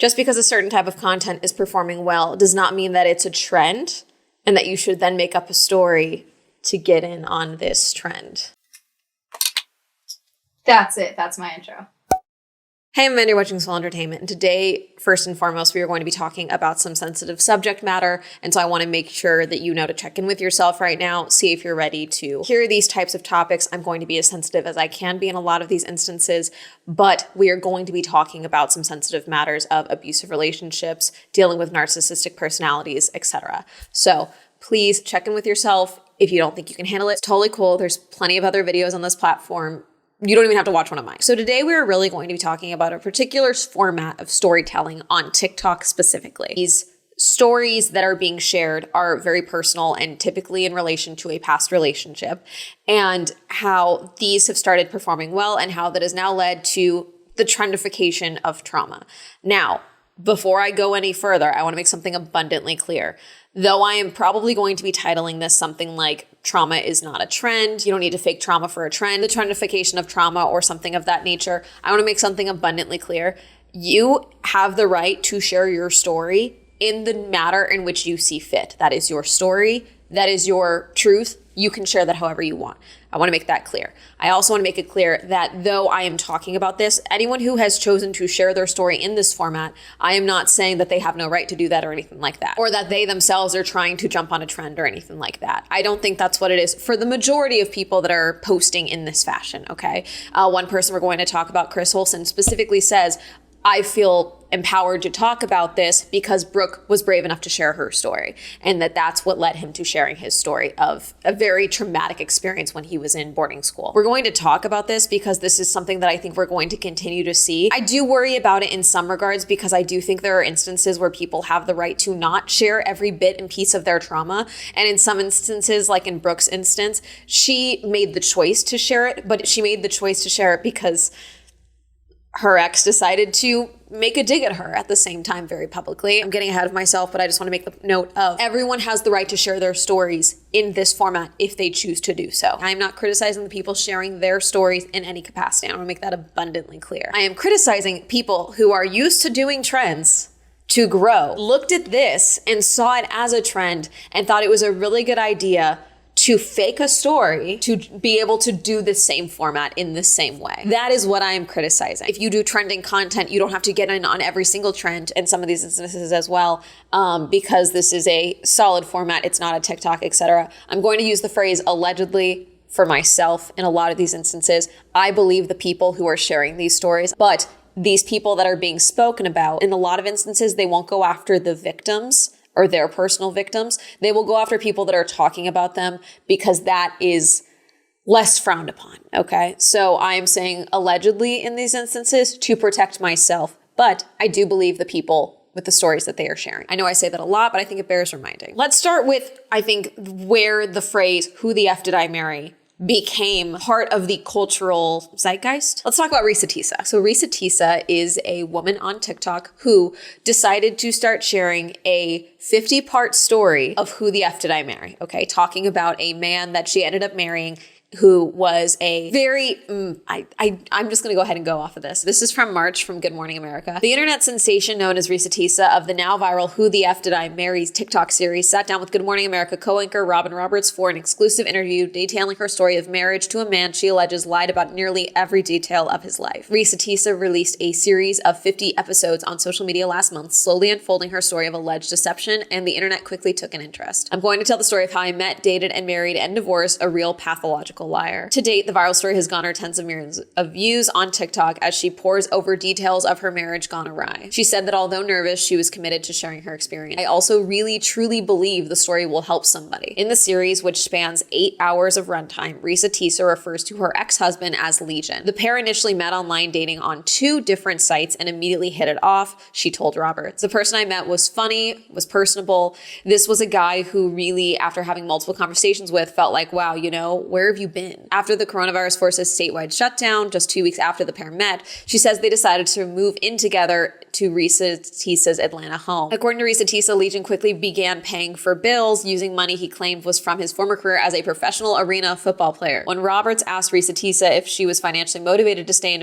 Just because a certain type of content is performing well does not mean that it's a trend and that you should then make up a story to get in on this trend. That's it. That's my intro. Hey, I'm Amanda, you're watching Swell Entertainment, and today, first and foremost, we are going to be talking about some sensitive subject matter, and so I want to make sure that you know to check in with yourself right now, see if you're ready to hear these types of topics. I'm going to be as sensitive as I can be in a lot of these instances, but we are going to be talking about some sensitive matters of abusive relationships, dealing with narcissistic personalities, etc. So please check in with yourself. If you don't think you can handle it, it's totally cool. There's plenty of other videos on this platform. You don't even have to watch one of mine. So today we're really going to be talking about a particular format of storytelling on TikTok specifically. These stories that are being shared are very personal and typically in relation to a past relationship, and how these have started performing well and how that has now led to the trendification of trauma. Now, before I go any further, I want to make something abundantly clear. Though I am probably going to be titling this something like trauma is not a trend, you don't need to fake trauma for a trend, the trendification of trauma or something of that nature, I want to make something abundantly clear. You have the right to share your story in the matter in which you see fit. That is your story. That is your truth. You can share that however you want. I want to make that clear. I also want to make it clear that though I am talking about this, anyone who has chosen to share their story in this format, I am not saying that they have no right to do that or anything like that, or that they themselves are trying to jump on a trend or anything like that. I don't think that's what it is for the majority of people that are posting in this fashion, okay? One person we're going to talk about, Chris Holson, specifically says, I feel empowered to talk about this because Brooke was brave enough to share her story, and that's what led him to sharing his story of a very traumatic experience when he was in boarding school. We're going to talk about this because this is something that I think we're going to continue to see. I do worry about it in some regards because I do think there are instances where people have the right to not share every bit and piece of their trauma. And in some instances, like in Brooke's instance, she made the choice to share it, but she made the choice to share it because her ex decided to make a dig at her at the same time very publicly. I'm getting ahead of myself, but I just want to make the note of everyone has the right to share their stories in this format if they choose to do so. I'm not criticizing the people sharing their stories in any capacity. I want to make that abundantly clear. I am criticizing people who are used to doing trends to grow, looked at this and saw it as a trend and thought it was a really good idea to fake a story, to be able to do the same format in the same way. That is what I am criticizing. If you do trending content, you don't have to get in on every single trend in some of these instances as well, because this is a solid format. It's not a TikTok, etc. I'm going to use the phrase allegedly for myself in a lot of these instances. I believe the people who are sharing these stories, but these people that are being spoken about, in a lot of instances, they won't go after the victims or their personal victims. They will go after people that are talking about them because that is less frowned upon, okay? So I am saying allegedly in these instances to protect myself, but I do believe the people with the stories that they are sharing. I know I say that a lot, but I think it bears reminding. Let's start with, I think, where the phrase, who the F did I marry, became part of the cultural zeitgeist. Let's talk about Risa Tisa. So Risa Tisa is a woman on TikTok who decided to start sharing a 50-part story of who the F did I marry, okay? Talking about a man that she ended up marrying who was a very, I'm just going to go ahead and go off of this. This is from March from Good Morning America. The internet sensation known as Risa Tisa of the now viral Who the F Did I Marry TikTok series sat down with Good Morning America co-anchor Robin Roberts for an exclusive interview detailing her story of marriage to a man she alleges lied about nearly every detail of his life. Risa Tisa released a series of 50 episodes on social media last month, slowly unfolding her story of alleged deception, and the internet quickly took an interest. I'm going to tell the story of how I met, dated, and married and divorced a real pathological liar. To date, the viral story has garnered tens of millions of views on TikTok as she pours over details of her marriage gone awry. She said that although nervous, she was committed to sharing her experience. I also really, truly believe the story will help somebody. In the series, which spans 8 hours of runtime, Risa Tisa refers to her ex-husband as Legion. The pair initially met online dating on 2 different sites and immediately hit it off, she told Roberts. The person I met was funny, was personable. This was a guy who really, after having multiple conversations with, felt like, wow, you know, where have you been? After the coronavirus forced a statewide shutdown, just 2 weeks after the pair met, she says they decided to move in together to Risa Tisa's Atlanta home. According to Risa Tisa, Legion quickly began paying for bills using money he claimed was from his former career as a professional arena football player. When Roberts asked Risa Tisa if she was financially motivated to stay in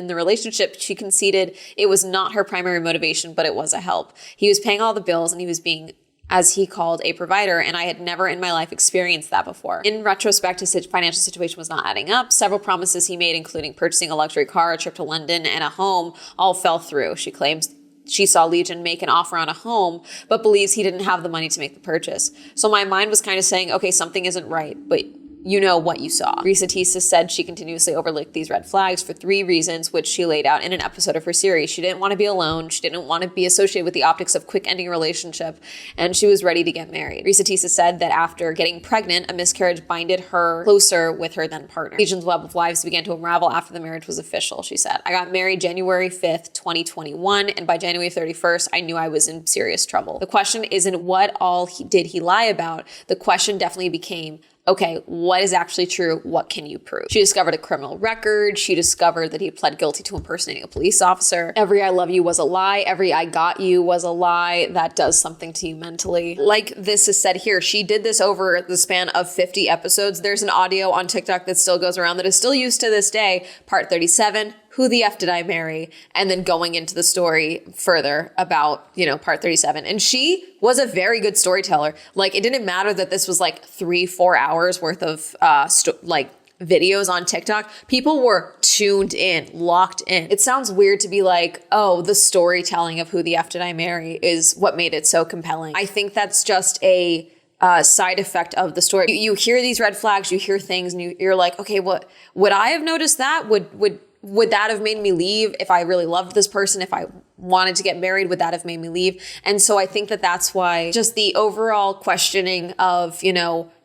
the relationship, she conceded it was not her primary motivation, but it was a help. He was paying all the bills and he was being, as he called, a provider, and I had never in my life experienced that before. In retrospect, his financial situation was not adding up. Several promises he made, including purchasing a luxury car, a trip to London, and a home, all fell through. She claims she saw Legion make an offer on a home, but believes he didn't have the money to make the purchase. So my mind was kind of saying, okay, something isn't right, but you know what you saw. Risa Tisa said she continuously overlooked these red flags for 3 reasons, which she laid out in an episode of her series. She didn't want to be alone. She didn't want to be associated with the optics of quick ending a relationship, and she was ready to get married. Risa Tisa said that after getting pregnant, a miscarriage binded her closer with her then partner. Legion's web of lives began to unravel after the marriage was official, she said. I got married January 5th, 2021, and by January 31st, I knew I was in serious trouble. The question isn't what all did he lie about. The question definitely became, okay, what is actually true? What can you prove? She discovered a criminal record. She discovered that he pled guilty to impersonating a police officer. Every I love you was a lie. Every I got you was a lie. That does something to you mentally. Like this is said here, she did this over the span of 50 episodes. There's an audio on TikTok that still goes around that is still used to this day. Part 37. Who the F did I marry? And then going into the story further about, part 37. And she was a very good storyteller. Like, it didn't matter that this was like 3-4 hours worth of videos on TikTok. People were tuned in, locked in. It sounds weird to be like, oh, the storytelling of Who the F did I marry is what made it so compelling. I think that's just a side effect of the story. You hear these red flags, you hear things, and you're like, okay, what would I have noticed that? Would that have made me leave if I really loved this person? If I wanted to get married, would that have made me leave? And so I think that that's why just the overall questioning of,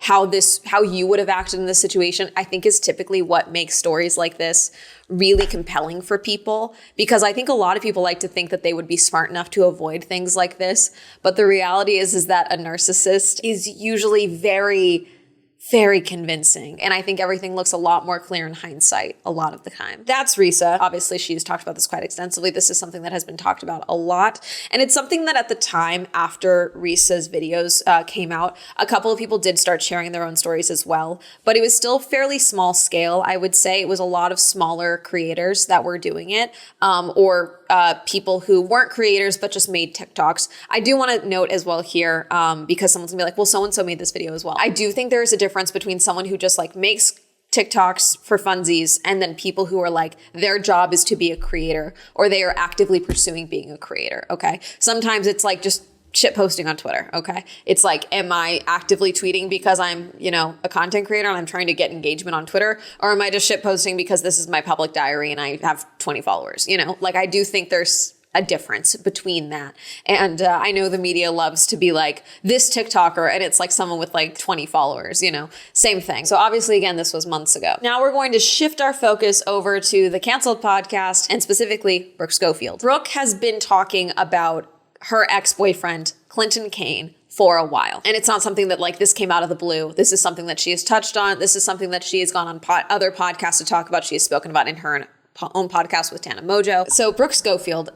how you would have acted in this situation, I think is typically what makes stories like this really compelling for people. Because I think a lot of people like to think that they would be smart enough to avoid things like this. But the reality is that a narcissist is usually very, very convincing. And I think everything looks a lot more clear in hindsight a lot of the time. That's Risa. Obviously, she's talked about this quite extensively. This is something that has been talked about a lot. And it's something that at the time after Risa's videos came out, a couple of people did start sharing their own stories as well. But it was still fairly small scale. I would say it was a lot of smaller creators that were doing it, or people who weren't creators but just made TikToks. I do want to note as well here, because someone's gonna be like, well, so-and-so made this video as well. I do think there is a difference between someone who just makes TikToks for funsies and then people who are like, their job is to be a creator or they are actively pursuing being a creator, okay? Sometimes it's like just shit posting on Twitter, okay? It's like, am I actively tweeting because I'm, a content creator and I'm trying to get engagement on Twitter? Or am I just shit posting because this is my public diary and I have 20 followers, I do think there's a difference between that. And I know the media loves to be like, this TikToker, and it's like someone with 20 followers, same thing. So obviously, again, this was months ago. Now we're going to shift our focus over to the canceled podcast and specifically Brooke Schofield. Brooke has been talking about her ex-boyfriend, Clinton Kane, for a while. And it's not something that this came out of the blue. This is something that she has touched on. This is something that she has gone on other podcasts to talk about. She has spoken about in her own podcast with Tana Mojo. So Brooke Schofield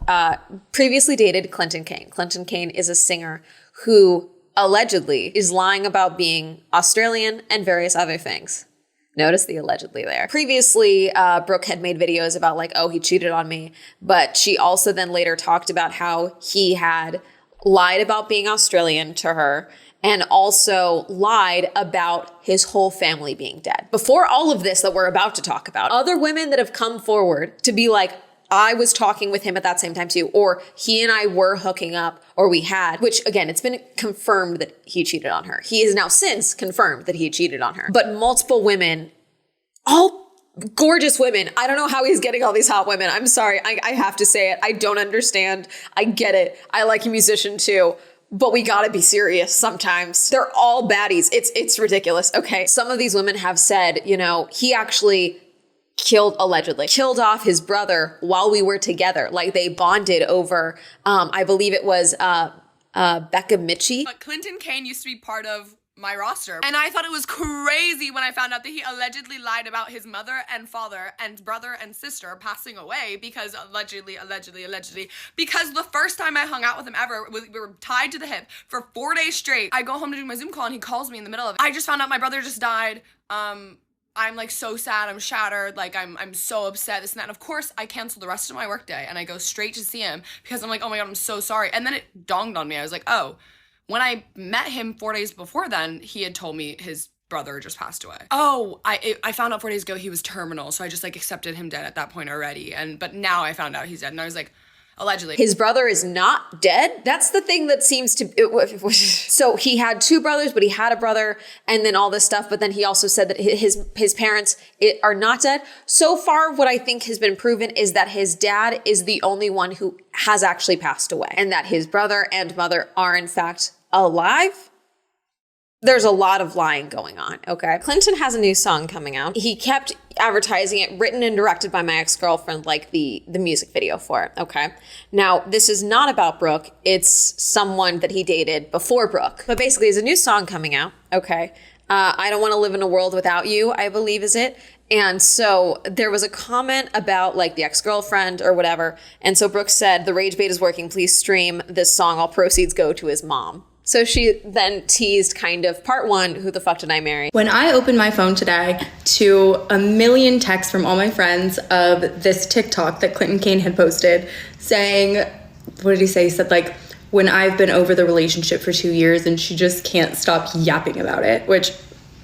previously dated Clinton Kane. Clinton Kane is a singer who allegedly is lying about being Australian and various other things. Notice the allegedly there. Previously, Brooke had made videos about oh, he cheated on me. But she also then later talked about how he had lied about being Australian to her and also lied about his whole family being dead. Before all of this that we're about to talk about, other women that have come forward to be like, I was talking with him at that same time too, or he and I were hooking up, or we had, which again, it's been confirmed that he cheated on her. He has now since confirmed that he cheated on her. But multiple women, all gorgeous women. I don't know how he's getting all these hot women. I'm sorry. I have to say it. I don't understand. I get it. I like a musician too. But we gotta be serious sometimes. They're all baddies. It's ridiculous. Okay. Some of these women have said, he actually allegedly killed off his brother while we were together. They bonded over, I believe it was Becca Mitchie. But Clinton Kane used to be part of my roster. And I thought it was crazy when I found out that he allegedly lied about his mother and father and brother and sister passing away because allegedly, because the first time I hung out with him ever, we were tied to the hip for 4 days straight. I go home to do my Zoom call and he calls me in the middle of it. I just found out my brother just died. I'm like so sad, I'm shattered, like I'm so upset, this and that. And of course I canceled the rest of my work day and I go straight to see him because I'm like, oh my God, I'm so sorry. And then it dawned on me, I was like, oh, when I met him 4 days before then, he had told me his brother just passed away. Oh, I found out 4 days ago he was terminal, so I just like accepted him dead at that point already. But now I found out he's dead, and I was like, allegedly. His brother is not dead? That's the thing that seems to... So he had two brothers, but he had a brother, and then all this stuff, but then he also said that his parents are not dead. So far, what I think has been proven is that his dad is the only one who has actually passed away, and that his brother and mother are in fact alive. There's a lot of lying going on, okay? Clinton has a new song coming out. He kept advertising it, written and directed by my ex-girlfriend, like the music video for it, okay? Now, this is not about Brooke. It's someone that he dated before Brooke. But basically, there's a new song coming out, okay? I Don't Want to Live in a World Without You, I believe is it. And so there was a comment about like the ex-girlfriend or whatever. And so Brooke said, the rage bait is working. Please stream this song. All proceeds go to his mom. So she then teased kind of part one, who the fuck did I marry? When I opened my phone today to a million texts from all my friends of this TikTok that Clinton Kane had posted saying, what did he say? He said like, when I've been over the relationship for 2 years and she just can't stop yapping about it, which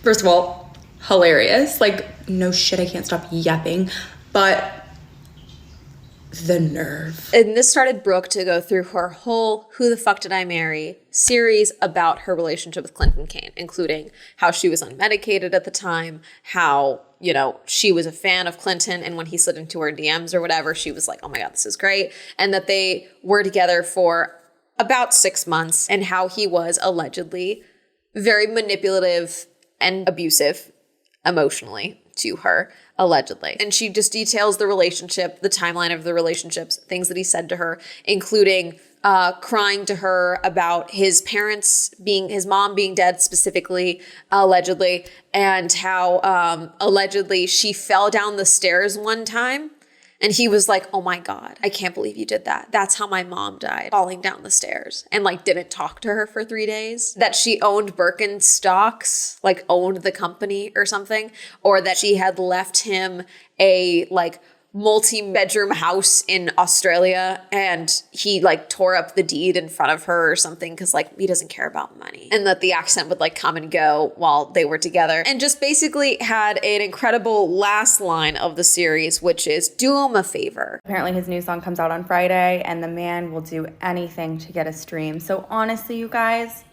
first of all, hilarious. Like, no shit, I can't stop yapping. But the nerve. And this started Brooke to go through her whole Who the Fuck Did I Marry series about her relationship with Clinton Kane, including how she was unmedicated at the time, how, you know, she was a fan of Clinton, and when he slid into her DMs or whatever, she was like, oh my God, this is great. And that they were together for about 6 months, and how he was allegedly very manipulative and abusive emotionally to her, allegedly. And she just details the relationship, the timeline of the relationships, things that he said to her, including crying to her about his parents being, his mom being dead specifically, allegedly, and how allegedly she fell down the stairs one time. And he was like, oh my God, I can't believe you did that. That's how my mom died, falling down the stairs. And like didn't talk to her for 3 days. That she owned Birkenstocks, like owned the company or something. Or that she had left him a like multi-bedroom house in Australia and he like tore up the deed in front of her or something because like he doesn't care about money. And that the accent would like come and go while they were together. And just basically had an incredible last line of the series, which is do him a favor. Apparently his new song comes out on Friday and the man will do anything to get a stream. So honestly, you guys,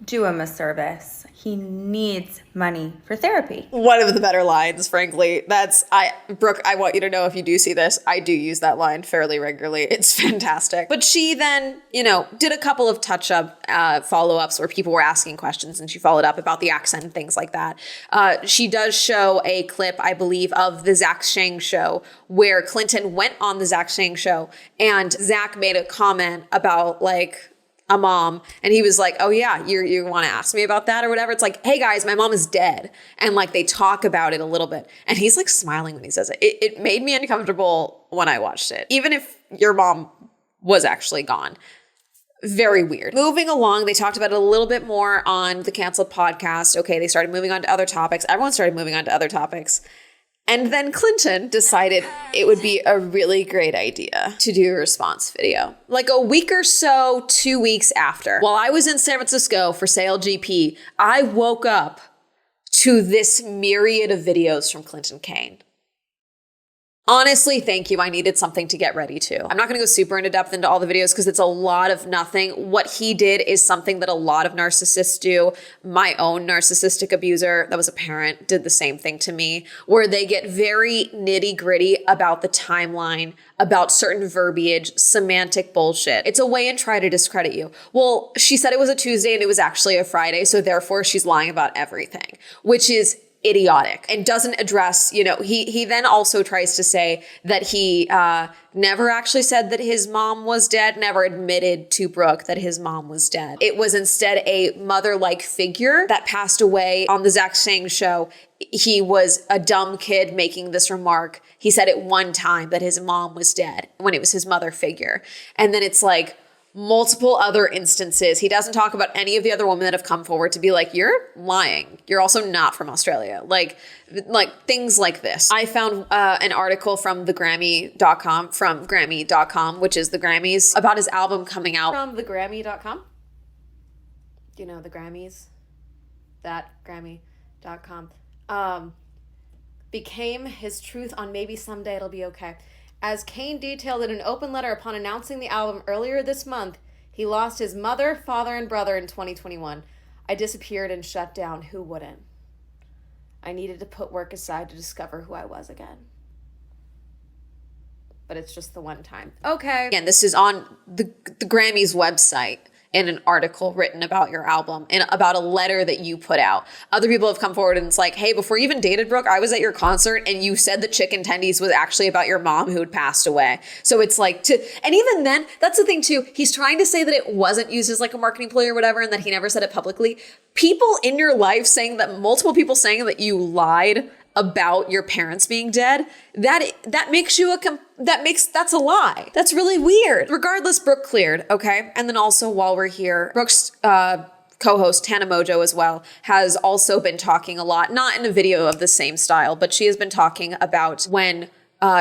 do him a service. He needs money for therapy. One of the better lines, frankly. Brooke, I want you to know if you do see this, I do use that line fairly regularly. It's fantastic. But she then, you know, did a couple of touch-up follow-ups where people were asking questions and she followed up about the accent and things like that. She does show a clip, I believe, of the Zach Shang show where Clinton went on the Zach Shang show and Zach made a comment about like, a mom, and he was like, oh yeah, you want to ask me about that or whatever. It's like, hey guys, my mom is dead. And like they talk about it a little bit. And he's like smiling when he says it. It made me uncomfortable when I watched it. Even if your mom was actually gone. Very weird. Moving along, they talked about it a little bit more on the Canceled podcast. Okay, they started moving on to other topics. Everyone started moving on to other topics. And then Clinton decided it would be a really great idea to do a response video. Like a week or so, 2 weeks after. While I was in San Francisco for Sale GP, I woke up to this myriad of videos from Clinton Kane. Honestly, thank you. I needed something to get ready to. I'm not going to go super into depth into all the videos because it's a lot of nothing. What he did is something that a lot of narcissists do. My own narcissistic abuser that was a parent did the same thing to me, where they get very nitty gritty about the timeline, about certain verbiage, semantic bullshit. It's a way and try to discredit you. Well, she said it was a Tuesday and it was actually a Friday, so therefore she's lying about everything, which is idiotic and doesn't address, he then also tries to say that he never actually said that his mom was dead, never admitted to Brooke that his mom was dead. It was instead a mother-like figure that passed away on the Zach Sang show. He was a dumb kid making this remark. He said it one time that his mom was dead when it was his mother figure. And then it's like, multiple other instances. He doesn't talk about any of the other women that have come forward to be like, you're lying. You're also not from Australia. Like things like this. I found an article from Grammy.com, which is the Grammys, about his album coming out. From Grammy.com? Do you know the Grammys? That Grammy.com. Became his truth on Maybe Someday It'll Be Okay. As Kane detailed in an open letter upon announcing the album earlier this month, he lost his mother, father, and brother in 2021. I disappeared and shut down. Who wouldn't? I needed to put work aside to discover who I was again. But it's just the one time. Okay. Again, this is on the Grammys website in an article written about your album and about a letter that you put out. Other people have come forward and it's like, hey, before you even dated Brooke, I was at your concert and you said that Chicken Tendies was actually about your mom who had passed away. So it's like and even then, that's the thing too, he's trying to say that it wasn't used as like a marketing ploy or whatever and that he never said it publicly. People in your life multiple people saying that you lied about your parents being dead, that makes you that's a lie. That's really weird. Regardless, Brooke cleared, okay? And then also while we're here, Brooke's co-host Tana Mojo as well has also been talking a lot, not in a video of the same style, but she has been talking about when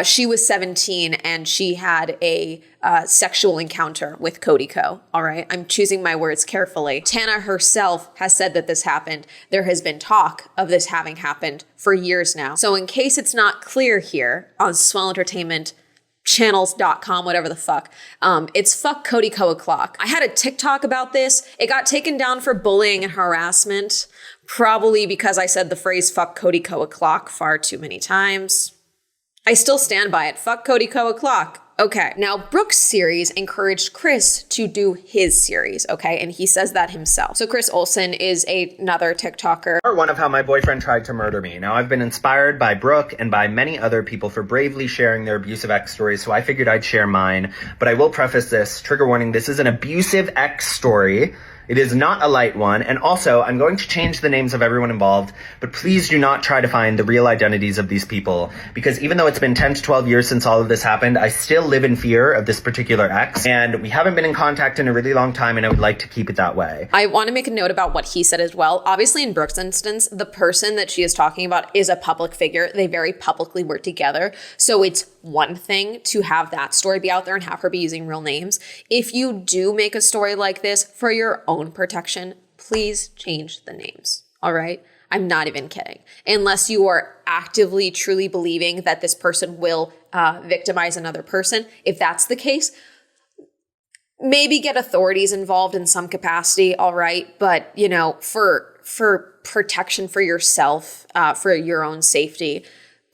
she was 17 and she had a sexual encounter with Cody Ko. All right. I'm choosing my words carefully. Tana herself has said that this happened. There has been talk of this having happened for years now. So in case it's not clear here on Swell Entertainment, channels.com, whatever the fuck. It's fuck Cody Ko o'clock. I had a TikTok about this. It got taken down for bullying and harassment, probably because I said the phrase fuck Cody Ko o'clock far too many times. I still stand by it. Fuck Cody Ko o'clock. Okay. Now, Brooke's series encouraged Chris to do his series, okay? And he says that himself. So Chris Olsen is another TikToker. One of how my boyfriend tried to murder me. Now, I've been inspired by Brooke and by many other people for bravely sharing their abusive ex stories, so I figured I'd share mine. But I will preface this, trigger warning, this is an abusive ex story. It is not a light one. And also, I'm going to change the names of everyone involved, but please do not try to find the real identities of these people. Because even though it's been 10 to 12 years since all of this happened, I still live in fear of this particular ex. And we haven't been in contact in a really long time, and I would like to keep it that way. I want to make a note about what he said as well. Obviously, in Brooke's instance, the person that she is talking about is a public figure. They very publicly work together. So it's one thing to have that story be out there and have her be using real names. If you do make a story like this for your own protection, please change the names. All right? I'm not even kidding. Unless you are actively, truly believing that this person will victimize another person. If that's the case, maybe get authorities involved in some capacity. All right. But, for protection for yourself, for your own safety,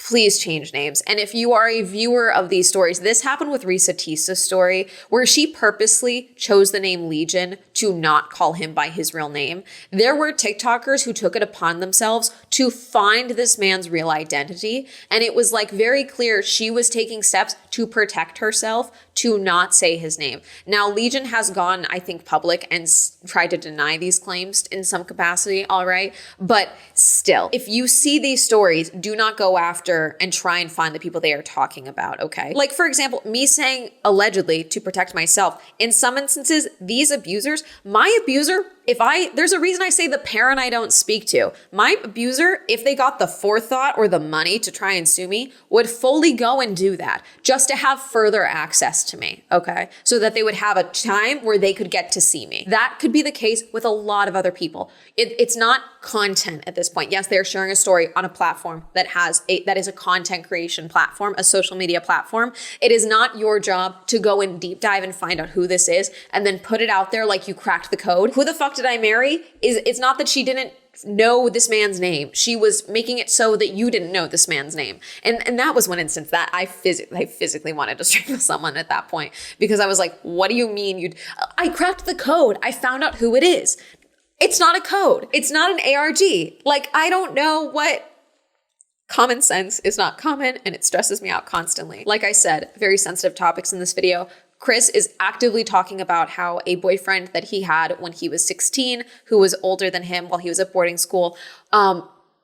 please change names. And if you are a viewer of these stories, this happened with Risa Tisa's story, where she purposely chose the name Legion to not call him by his real name. There were TikTokers who took it upon themselves to find this man's real identity. And it was like very clear she was taking steps to protect herself to not say his name. Now, Legion has gone, I think, public and tried to deny these claims in some capacity, all right? But still, if you see these stories, do not go after and try and find the people they are talking about, okay? Like, for example, me saying allegedly to protect myself. In some instances, these abusers, my abuser, there's a reason I say the parent I don't speak to. My abuser, if they got the forethought or the money to try and sue me, would fully go and do that just to have further access to me, okay? So that they would have a time where they could get to see me. That could be the case with a lot of other people. It's not content at this point. Yes, they're sharing a story on a platform that is a content creation platform, a social media platform. It is not your job to go and deep dive and find out who this is and then put it out there like you cracked the code. Who the fuck did I marry? It's not that she didn't know this man's name. She was making it so that you didn't know this man's name. And that was one instance that I physically wanted to strangle someone at that point, because I was like, what do you mean I cracked the code. I found out who it is. It's not a code. It's not an ARG. Like, I don't know what Common sense is not common, and it stresses me out constantly. Like I said, very sensitive topics in this video. Chris is actively talking about how a boyfriend that he had when he was 16, who was older than him while he was at boarding school,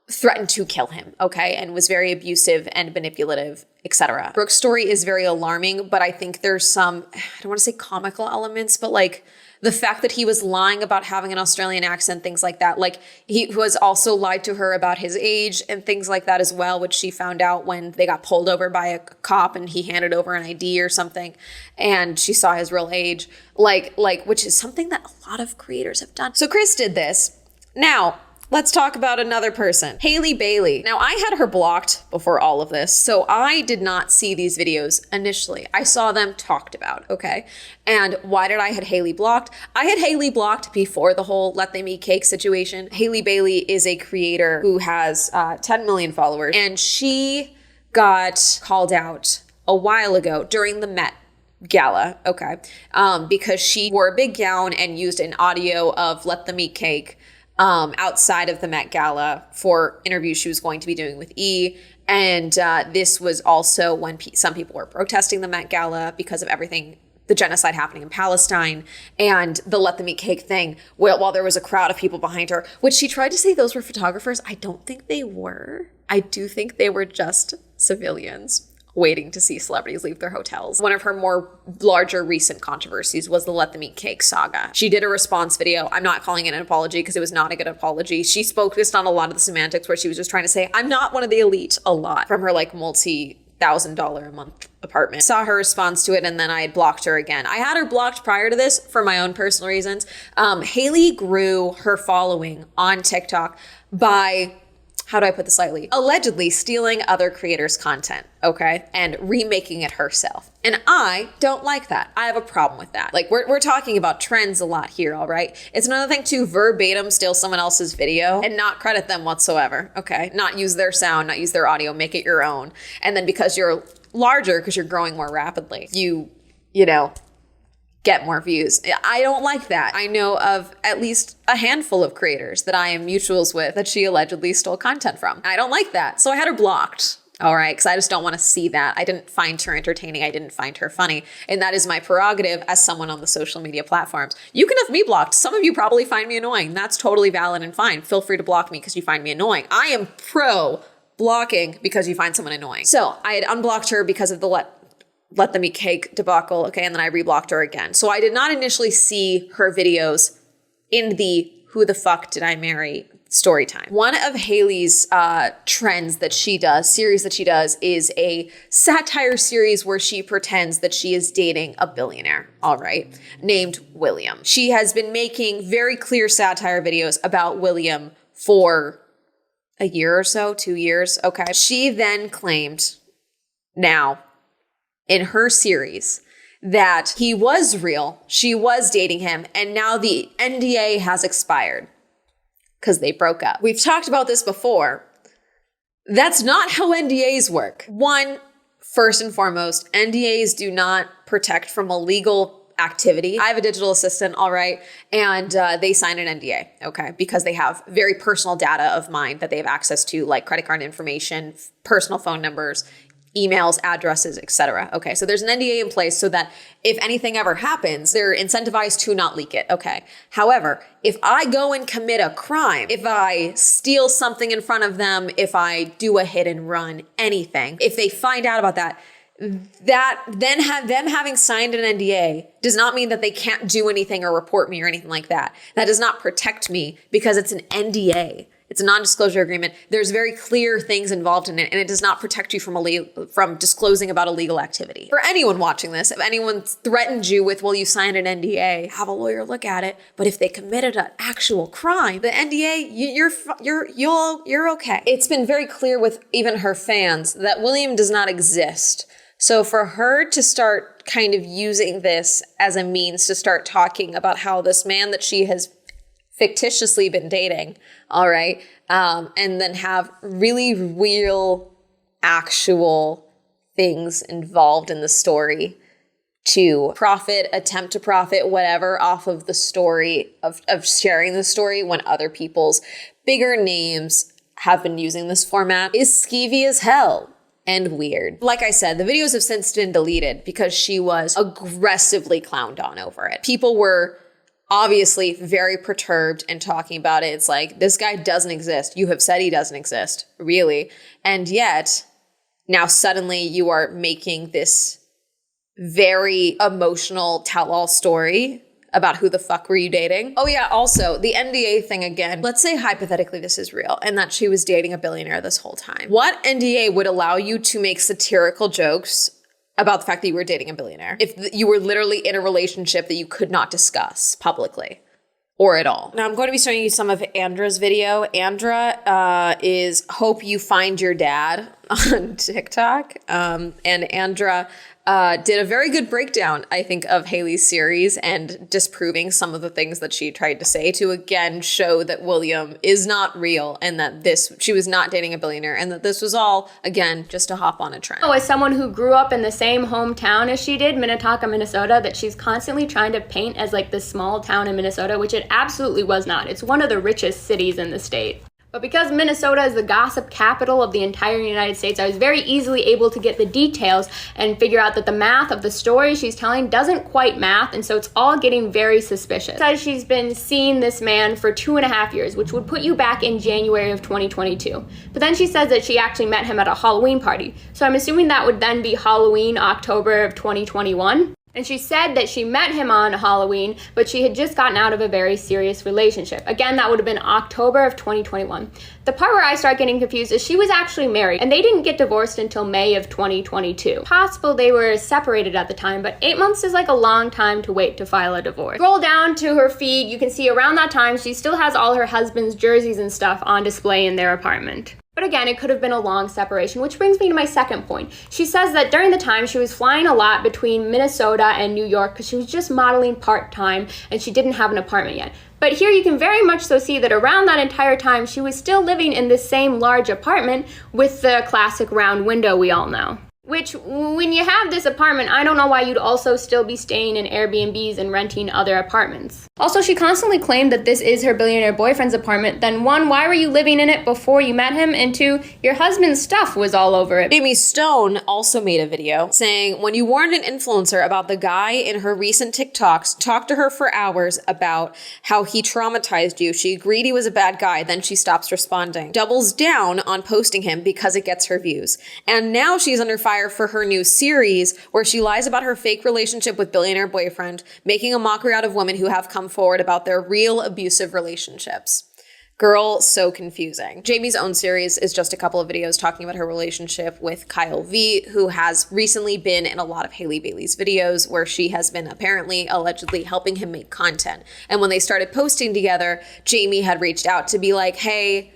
threatened to kill him, okay, and was very abusive and manipulative, etc. Brooke's story is very alarming, but I think there's some, I don't want to say comical elements, but like the fact that he was lying about having an Australian accent, things like that. Like he was also lied to her about his age and things like that as well, which she found out when they got pulled over by a cop and he handed over an ID or something and she saw his real age, like which is something that a lot of creators have done. So Chris did this. Now, let's talk about another person, Haley Bailey. Now, I had her blocked before all of this, so I did not see these videos initially. I saw them talked about, okay? And why did I had Haley blocked? I had Haley blocked before the whole Let Them Eat Cake situation. Haley Bailey is a creator who has 10 million followers, and she got called out a while ago during the Met Gala, okay, because she wore a big gown and used an audio of Let Them Eat Cake outside of the Met Gala for interviews she was going to be doing with E. And this was also when some people were protesting the Met Gala because of everything, the genocide happening in Palestine and the Let Them Eat Cake thing, while there was a crowd of people behind her, which she tried to say those were photographers. I don't think they were. I do think they were just civilians waiting to see celebrities leave their hotels. One of her more larger recent controversies was the Let Them Eat Cake saga. She did a response video. I'm not calling it an apology because it was not a good apology. She focused on a lot of the semantics where she was just trying to say, I'm not one of the elite a lot from her like multi-$1,000 a month apartment. Saw her response to it and then I had blocked her again. I had her blocked prior to this for my own personal reasons. Haley grew her following on TikTok by, how do I put this lightly? Allegedly stealing other creators' content, okay? And remaking it herself. And I don't like that. I have a problem with that. Like, we're talking about trends a lot here, all right? It's another thing to verbatim steal someone else's video and not credit them whatsoever, okay? Not use their sound, not use their audio, make it your own. And then because you're larger, because you're growing more rapidly, you know, get more views. I don't like that. I know of at least a handful of creators that I am mutuals with that she allegedly stole content from. I don't like that. So I had her blocked. All right, because I just don't want to see that. I didn't find her entertaining. I didn't find her funny. And that is my prerogative as someone on the social media platforms. You can have me blocked. Some of you probably find me annoying. That's totally valid and fine. Feel free to block me because you find me annoying. I am pro blocking because you find someone annoying. So I had unblocked her because of the Let Them Eat Cake debacle, okay, and then I reblocked her again. So I did not initially see her videos in the Who the Fuck Did I Marry story time. One of Haley's series that she does is a satire series where she pretends that she is dating a billionaire, all right, named William. She has been making very clear satire videos about William for a year or so, 2 years, okay. She then claimed now in her series that he was real, she was dating him, and now the NDA has expired because they broke up. We've talked about this before. That's not how NDAs work. One, first and foremost, NDAs do not protect from illegal activity. I have a digital assistant, all right, and they sign an NDA, okay, because they have very personal data of mine that they have access to, like credit card information, personal phone numbers, emails, addresses, etc. Okay, so there's an NDA in place so that if anything ever happens, they're incentivized to not leak it. Okay. However, if I go and commit a crime, if I steal something in front of them, if I do a hit and run, anything, if they find out about that then them having signed an NDA does not mean that they can't do anything or report me or anything like that. That does not protect me because it's an NDA. It's a non-disclosure agreement. There's very clear things involved in it, and it does not protect you from disclosing about illegal activity. For anyone watching this, if anyone threatened you with, well, you signed an NDA, have a lawyer look at it. But if they committed an actual crime, the NDA, you're okay. It's been very clear with even her fans that William does not exist. So for her to start kind of using this as a means to start talking about how this man that she has fictitiously been dating, all right, and then have really real, actual things involved in the story to profit, attempt to profit, whatever, off of the story, of sharing the story when other people's bigger names have been using this format is skeevy as hell and weird. Like I said, the videos have since been deleted because she was aggressively clowned on over it. People were obviously very perturbed and talking about it. It's like, this guy doesn't exist. You have said he doesn't exist, really. And yet, now suddenly you are making this very emotional tell-all story about who the fuck were you dating. Oh yeah, also, the NDA thing again. Let's say hypothetically this is real and that she was dating a billionaire this whole time. What NDA would allow you to make satirical jokes about the fact that you were dating a billionaire if you were literally in a relationship that you could not discuss publicly or at all? Now I'm going to be showing you some of Andra's video. Andra is Hope You Find Your Dad on TikTok. And Andra did a very good breakdown, I think, of Hailey's series and disproving some of the things that she tried to say to, again, show that William is not real and that she was not dating a billionaire and that this was all, again, just to hop on a trend. Oh, as someone who grew up in the same hometown as she did, Minnetonka, Minnesota, that she's constantly trying to paint as like this small town in Minnesota, which it absolutely was not. It's one of the richest cities in the state. But because Minnesota is the gossip capital of the entire United States, I was very easily able to get the details and figure out that the math of the story she's telling doesn't quite math, and so it's all getting very suspicious. She says she's been seeing this man for 2.5 years, which would put you back in January of 2022. But then she says that she actually met him at a Halloween party. So I'm assuming that would then be Halloween, October of 2021. And she said that she met him on Halloween, but she had just gotten out of a very serious relationship. Again, that would have been October of 2021. The part where I start getting confused is she was actually married, and they didn't get divorced until May of 2022. Possible they were separated at the time, but 8 months is like a long time to wait to file a divorce. Scroll down to her feed, you can see around that time she still has all her husband's jerseys and stuff on display in their apartment. But again, it could have been a long separation, which brings me to my second point. She says that during the time she was flying a lot between Minnesota and New York because she was just modeling part-time and she didn't have an apartment yet. But here you can very much so see that around that entire time she was still living in this same large apartment with the classic round window we all know. Which, when you have this apartment, I don't know why you'd also still be staying in Airbnbs and renting other apartments. Also, she constantly claimed that this is her billionaire boyfriend's apartment. Then one, why were you living in it before you met him? And two, your husband's stuff was all over it. Jamie Stone also made a video saying, when you warned an influencer about the guy in her recent TikToks, talked to her for hours about how he traumatized you. She agreed he was a bad guy, then she stops responding. Doubles down on posting him because it gets her views. And now she's under fire for her new series where she lies about her fake relationship with billionaire boyfriend, making a mockery out of women who have come forward about their real abusive relationships. Girl, so confusing. Jamie's own series is just a couple of videos talking about her relationship with Kyle V, who has recently been in a lot of Hailey Bailey's videos where she has been apparently, allegedly helping him make content. And when they started posting together, Jamie had reached out to be like, hey,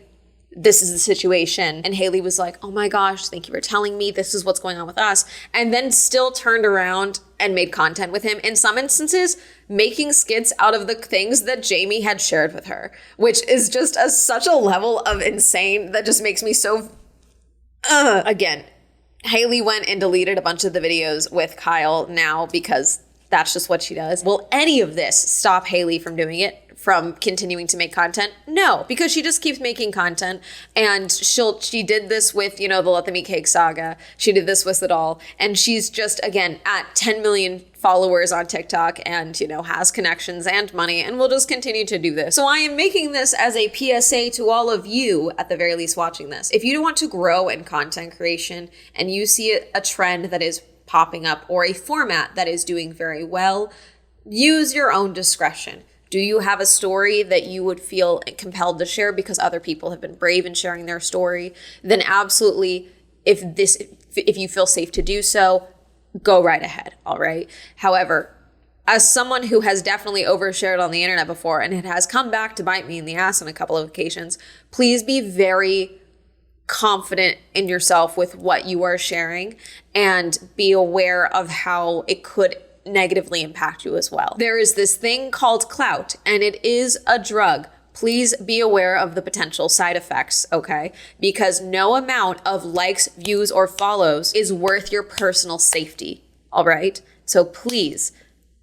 this is the situation. And Hailey was like, oh my gosh, thank you for telling me. This is what's going on with us. And then still turned around and made content with him. In some instances, making skits out of the things that Jamie had shared with her, which is just such a level of insane that just makes me so... Again, Hailey went and deleted a bunch of the videos with Kyle now because that's just what she does. Will any of this stop Hailey from doing it? From continuing to make content? No, because she just keeps making content, and she did this with, the Let Them Eat Cake saga. She did this with it all, and she's just, again, at 10 million followers on TikTok and, has connections and money, and will just continue to do this. So I am making this as a PSA to all of you, at the very least, watching this. If you want to grow in content creation and you see a trend that is popping up or a format that is doing very well, use your own discretion. Do you have a story that you would feel compelled to share because other people have been brave in sharing their story? Then absolutely, if you feel safe to do so, go right ahead, all right? However, as someone who has definitely overshared on the internet before and it has come back to bite me in the ass on a couple of occasions, please be very confident in yourself with what you are sharing and be aware of how it could negatively impact you as well. There is this thing called clout, and it is a drug. Please be aware of the potential side effects, okay? Because no amount of likes, views, or follows is worth your personal safety, all right? So please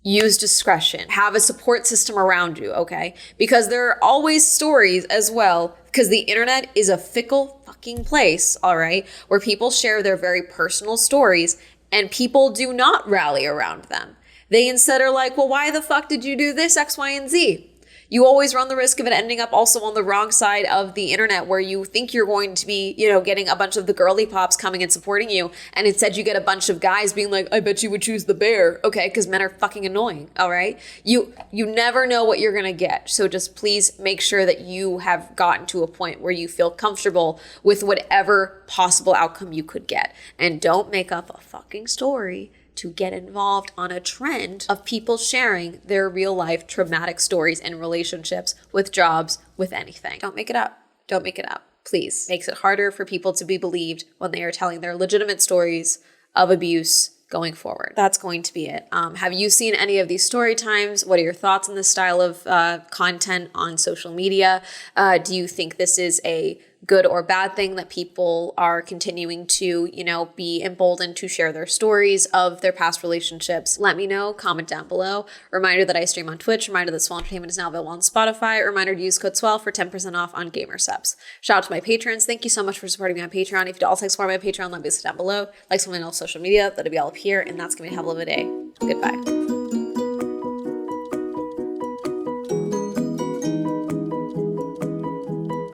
use discretion, have a support system around you, okay? Because there are always stories as well, because the internet is a fickle fucking place, all right, where people share their very personal stories and people do not rally around them. They instead are like, well, why the fuck did you do this, X, Y, and Z? You always run the risk of it ending up also on the wrong side of the internet where you think you're going to be, getting a bunch of the girly pops coming and supporting you. And instead you get a bunch of guys being like, I bet you would choose the bear. Okay, because men are fucking annoying, all right? You never know what you're going to get. So just please make sure that you have gotten to a point where you feel comfortable with whatever possible outcome you could get. And don't make up a fucking story to get involved on a trend of people sharing their real life traumatic stories in relationships, with jobs, with anything. Don't make it up. Don't make it up. Please. Makes it harder for people to be believed when they are telling their legitimate stories of abuse going forward. That's going to be it. Have you seen any of these story times? What are your thoughts on this style of content on social media? Do you think this is a good or bad thing that people are continuing to, be emboldened to share their stories of their past relationships? Let me know. Comment down below. Reminder that I stream on Twitch. Reminder that Swell Entertainment is now available on Spotify. Reminder to use code SWELL for 10% off on gamer subs. Shout out to my patrons. Thank you so much for supporting me on Patreon. If you'd also like to support my Patreon, let me list down below. Like something else social media, that'll be all up here. And that's going to be a hell of a day. Goodbye.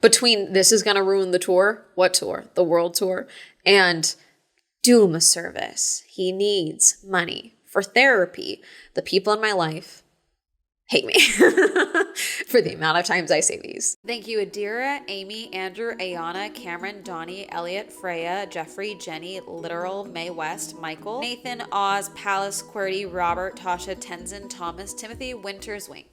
Between this is going to ruin the tour, what tour? The world tour, and Doom service. He needs money for therapy. The people in my life hate me for the amount of times I say these. Thank you, Adira, Amy, Andrew, Ayana, Cameron, Donnie, Elliot, Freya, Jeffrey, Jenny, Literal, May West, Michael, Nathan, Oz, Palace, Qwerty, Robert, Tasha, Tenzin, Thomas, Timothy, Winters, Wink.